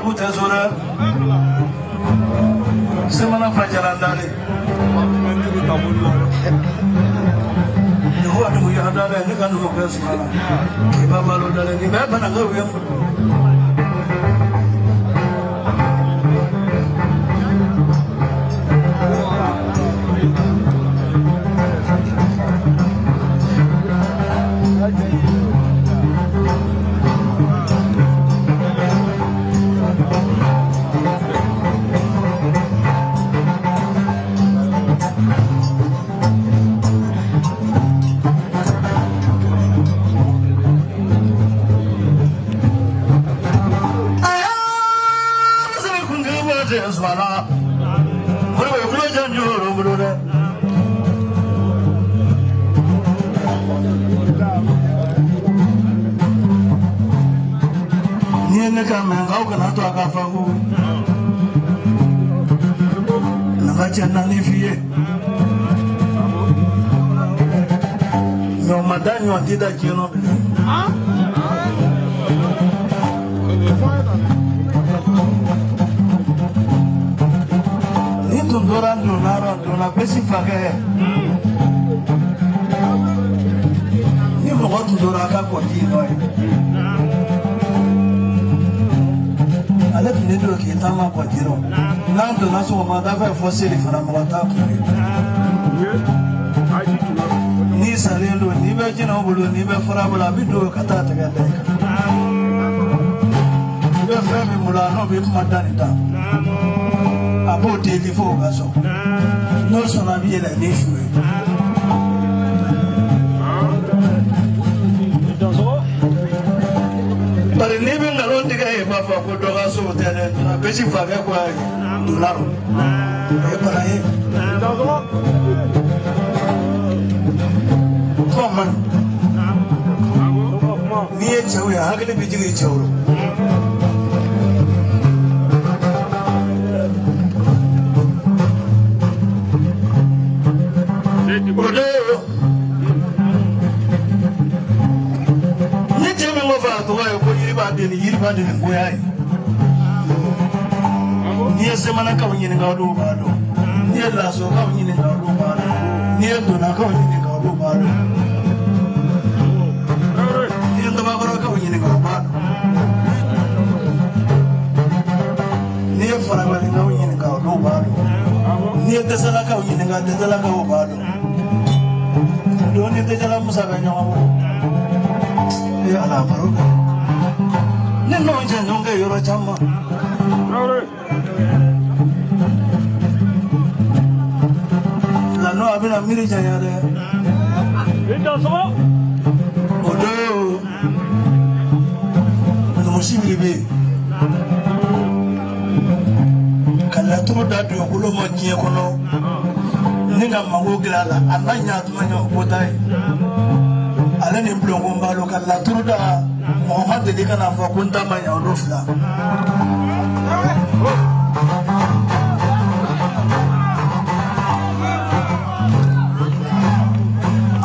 bute sura semana fajaran dale Yo adu ya dale ni kan ko ke semana ke baba lo dale ni ba na go yo Semana, boleh boleh janjur boleh. Ni nak kau kena tu agak fahu. Nak jangan ni fie. Nomadan yang tidak kino. Doran dona besi fage ni mo dora ka ko di no ala ni do ki tama ko diro na dona so ma da fa fosili fara mo ta ko ni salendo ni be jina bulu ni be fara bula bi do kata ta ga dai ni be fa mi mula no bi madani ta abo telefo gaso no sona bi la nefu bare ne be ngalo ndiga e ba fa ko do gaso tene na be si fa ga ko dollar e para e come ni e chawe hagle bijili chawro Yiriba de ngoyai ni semana ka wonyini nga do bado ni la so ka wonyini nga do bado ni do na ka wonyini nga do bado ni ndo ba ka wonyini nga bado ni fara ba nga wonyini nga do bado ni de sala ka wonyini nga de sala ka bado do ni de sala musa ga nyawo ya ala baroka no jangan ke yoro chama la no abina miri jaya de itu semua odo no musibili be kala to da do ko lo mo tie ko no ni na mango glala ananya tumanya ko dai ala ni blongo mbalo kala to da Muhammad dedi kana fa kunta manya rufla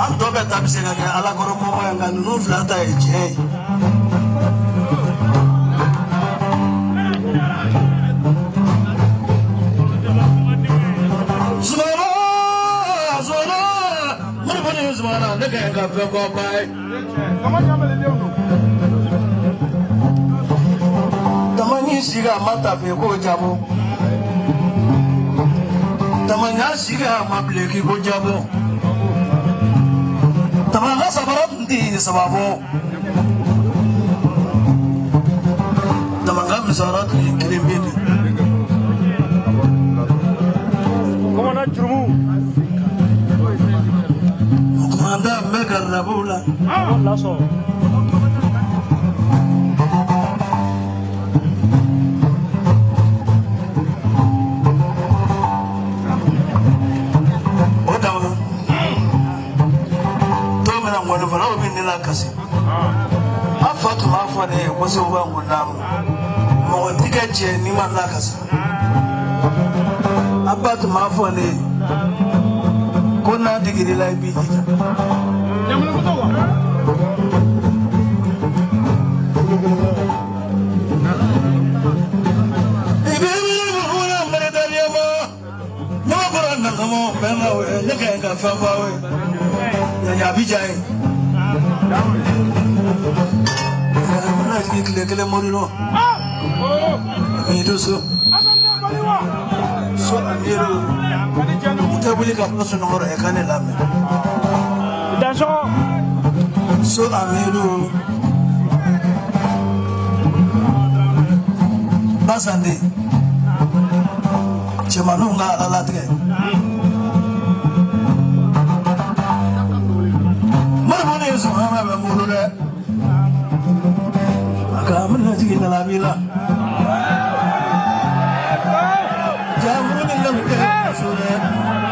am to be tabise ga ala koro mo nga rufla ta eje Zumana daga ka fa ko bai Tamani siga mata fe ko jabo Tamanya siga mableki ko jabo Tamana sabarat ndi sababo Tamanga misarat kirimbi Komana churumu Komanda megarabula laso kasi afatu mafane kwase ubangu namu mo tika je ni manla kasi abatu mafane kona digiri la bi nyamuna kutoka kele morino amiru so amiru utabuli ka paso nongoro ekane lame so amiru basande chemanu nga alalatke marmone so ama be murule kamu nanti kita labila, jamu ni lalu sudah,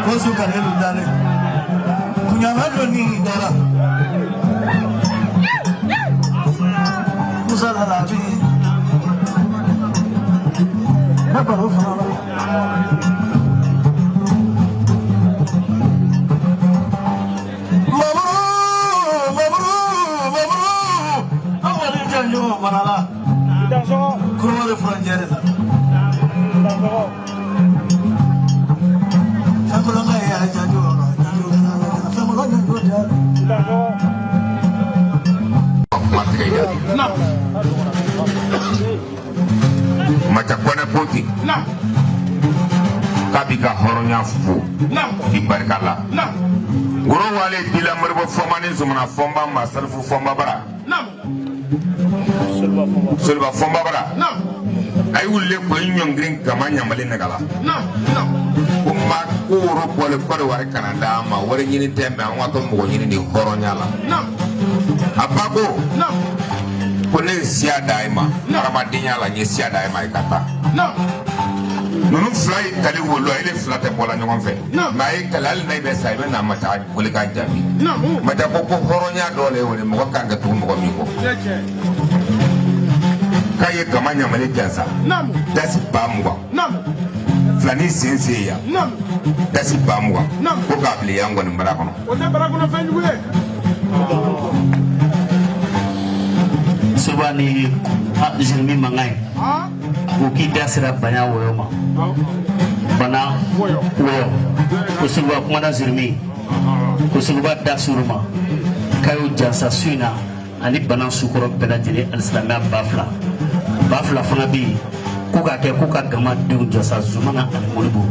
kau suka ni luar ni, punya mana ni darah, musa labi, apa rufah? Manala, kurma de franjere la. Famulo nga ya jajo, famulo nga ngoja. No. Macakwana poti. No. Kabika horonya fu. No. Ibarkala. No. Guru wale bila merbo fomane zumana fomba masarfu fomba bara. No. Solba fomba bara. No. Ay wulle ko nyongrin kama nyamale nagala. No. No. Kuma kuro pole ko war kanada ma war nyini tembe an wato mo nyini ni horonya la. No. Abago. No. Kone sia daima. No. Ramadinya la nyi sia daima ikata. No. Nunu fly kali wolo ile flate bola nyongon fe. No. Mai kalal nay be sai na mata wole ka jabi. No. Mata ko horonya dole wole mo kanga tu mo mi ko. Kaye kamanya male jansa. Namu. Dasi bamwa. Namu. Flani sense ya. Namu. Dasi bamwa. Namu. Ko kabli yango ni mbarakono. Ote mbarakono fenjule. Subani Jeremy Mangai. Uki dasira banya woyoma. Bana woyo. Kusuba kumana Jeremy. Kusuba dasuruma. Kayo jansa suina ani bana sukoro belajele alislamia bafla fana bi ko ka kɛ ko ka gama denw jasa zumana ani moribo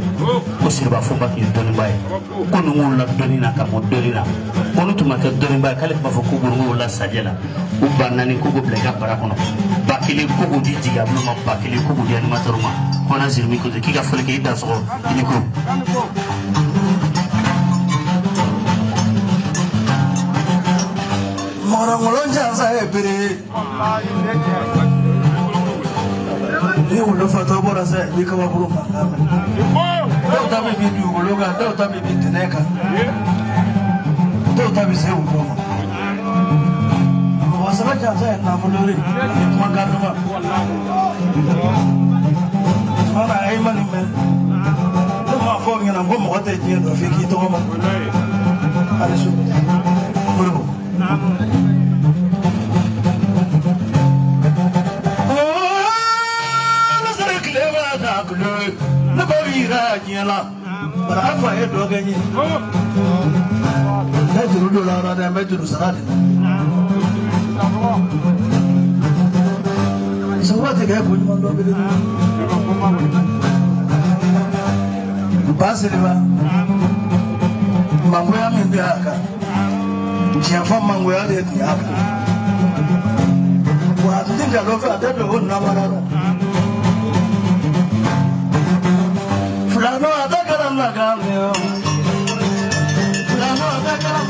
ko siriba foba k'i dɔnniba ye ko ninnu la dɔnni na ka bɔ dɔnni na ko n'u tun ma kɛ dɔnniba ye k'ale tun b'a fɔ ko burungu la sajɛ la u ba naani ko bila i ka bara kɔnɔ ba kelen ko k'o di jigi a bolo ma ba kelen ko k'o di animateur ma ko na zirimi ko k'i ka fɔli kɛ i da sɔgɔ i ni ko Morangolon jansa ebere. Ni ulo fato bora se ni kama buru mangame. Dau tabi bi uloga, dau tabi bi teneka. Dau tabi se ulo. Wasala jansa na fulori ni magano ma. Mana ai mani me. Ma fo ngena ngomo kote je do fiki to ma. Ari su. Buru. But I fired dog again. Let you do that and bet you Sarah. So what the guy put you on the Basiliva Manguam in the Aka. Chiafa Manguam in the Aka. Well, I think I love her. That's the whole number. Fulano atakaram lagamyo. Fulano atakaram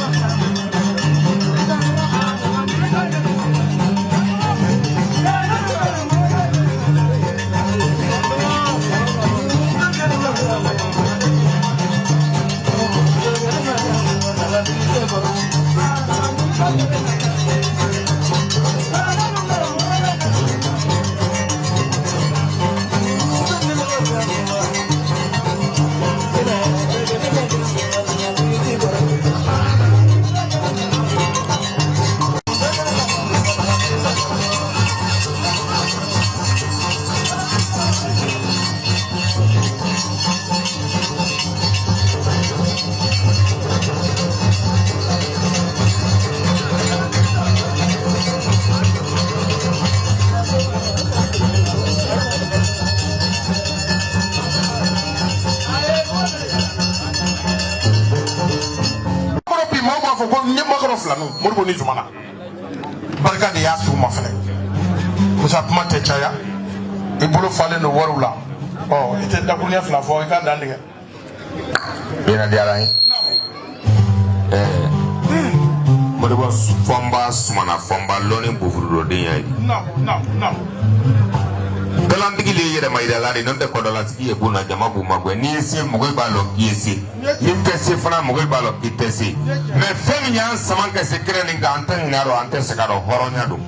Moribo ni Zumana barika de y'a sugu ma fɛnɛ Musa kuma tɛ caya I bolo falen do wariw la I tɛ dakuruɲɛ fila fɔ I ka dan tigɛ Ina diyara ye Moribo fɔnba Sumana fɔnba lɔni bufurudoden ya ye Galantigi le yɛrɛma yirala de n'o tɛ kɔdɔlatigi ye bon na jama b'u ma gɛn n'i ye se mɔgɔ b'a lɔn k'i ye se n'i tɛ se fana mɔgɔ b'a lɔn k'i tɛ se mais fɛn min y'an sama ka se kɛnɛ nin kan an tɛ ɲinɛ a rɔ an tɛ segin a rɔ hɔrɔnya don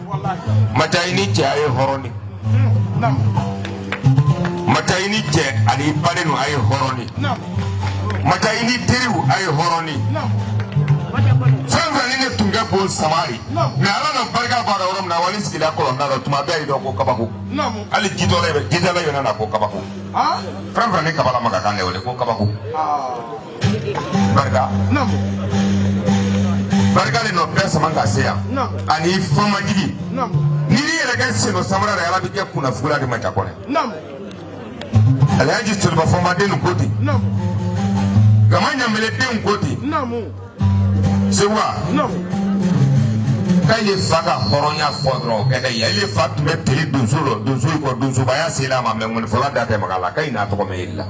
Macha I ni cɛ a ye hɔrɔn ni Macha I ni cɛ ani baden a ye hɔrɔn ni Macha I ni teriw a ye hɔrɔn ni fɛn fɛn ni ne tun kɛ bon samari mais ala na barika b'a la yɔrɔ min na wali sigila kɔlɔnda la tuma bɛɛ y'i dɔn ko kabako hali jitɔla yɛrɛ na ko kabako fɛn fɛn ni kabala ma ka kan de wele ko kabako barika barika de nɔ bɛɛ sama ka se yan ani fɔnmajigi n'i yɛrɛ kɛ seno samara yɛrɛ ala bɛ kɛ kunnafugula de ma ja kɔnɛ Alhaji Soliba fɔnmaden nin ko ten Gama Ɲambeledenw ko ten Sewa k'a ye fa ka hɔrɔnya fɔ dɔrɔn kɛ dɛ ale fa tun bɛ teli donso la donso kɔ donsobaya sela ma mais ŋɔnifɔla da tɛ maga la k'a n'a tɔgɔ mɛn la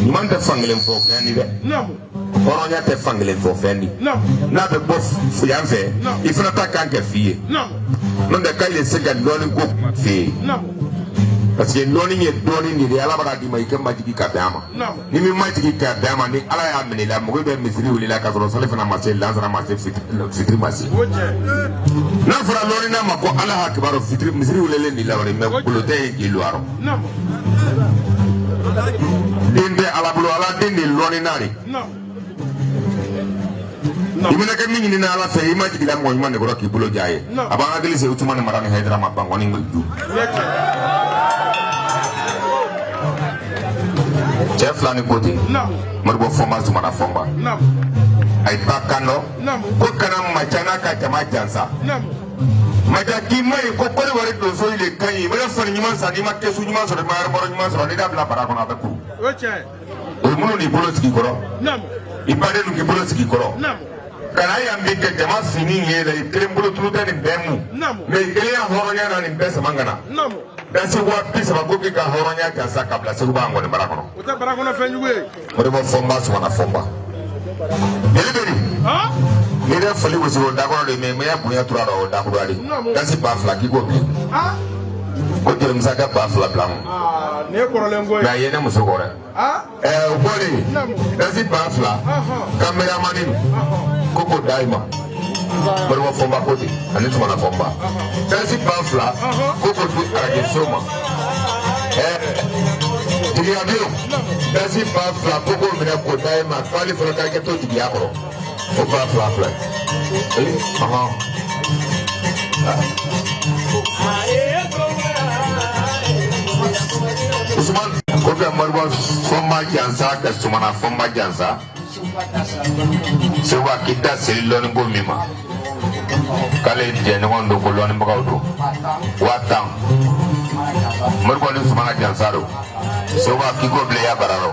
ɲuman tɛ fankelen fɔ fɛn di dɛ hɔrɔnya tɛ fankelen fɔ fɛn di n'a bɛ bɔ yan fɛ I fana ta kan kɛ f'i ye n'o tɛ k'a ye se ka dɔɔni ko kuma f'i ye parce que dɔɔni ye dɔɔni de ye ala b'a ka d'i ma I kɛ majigi ka bɛn a ma ni min majigi ka bɛn a ma ni ala y'a minɛ I la mɔgɔ bɛ misiri wuli la ka sɔrɔ sali fana ma se lansara ma se fitiri ma se n'a fɔra dɔɔni n'a ma ko ala ha kibaru fitiri misiri wulilen n'i la mais bolo tɛ ye k'i lo arɔ den tɛ ala bolo ala den de lɔɔni n'a de I mana kɛ min ɲinina ala fɛ I ma jigila mɔgɔ ɲuman de kɔrɔ k'i bolo ja ye a b'an hakili se Usumani ni mara ni Hayidara ma ban kɔni du cɛ fila ni ko ten Moribo fɔnba Sumana fɔnba a ye ba kan dɔ ko kana Macha n'a ka jama jansa Macha k'i ma ye ko Kɔdiwari donso le ka ɲi I mana fani ɲuman san n'i ma kɛsu ɲuman sɔrɔ I ma aéroport ɲuman sɔrɔ n'i da bila bara kɔnɔ a bɛ kuru o ye minnu n'i bolo sigi kɔrɔ I baden nu k'i bolo sigi kɔrɔ kana yan bi kɛ jama fini ye la I kelen bolo tulu tɛ nin bɛɛ mu mais I kelen ya hɔrɔnya na nin bɛɛ sama ka na dansi wa 30 ko k'i ka hɔrɔnya jansa ka bila Segu b'an kɔni bara kɔnɔ o tɛ bara kɔnɔ fɛn jugu ye Moribo fɔnba Sumana fɔnba Yeliberi n'i yɛrɛ fali gosi o dakɔrɔ de mais ya bonya tura la o dakɔrɔ de dansi ba fila k'i ko bilen ko jelimusa ka ba fila bila mu mais a ye ne muso kɔ dɛ o bɔlen dansi ba fila kameramani ko k'o da I ma Moribo fɔnba ko ten ani Sumana fɔnba dansi ba fila ko k'o di arajoso ma jigiyadenw dansi ba fila ko k'o minɛ k'o da I ma k'ale fana ka kɛ to jigiya kɔrɔ o ba fila fila Usman ko bɛ Moribo fɔnba jansa ka Sumana fɔnba jansa Sewa k'i da seli lɔnni ko min ma k'ale jɛɲɔgɔn don ko lɔnnibagaw don 5000 Moribo ni Sumana jansa don Sewa k'i ko bila I ya bara rɔ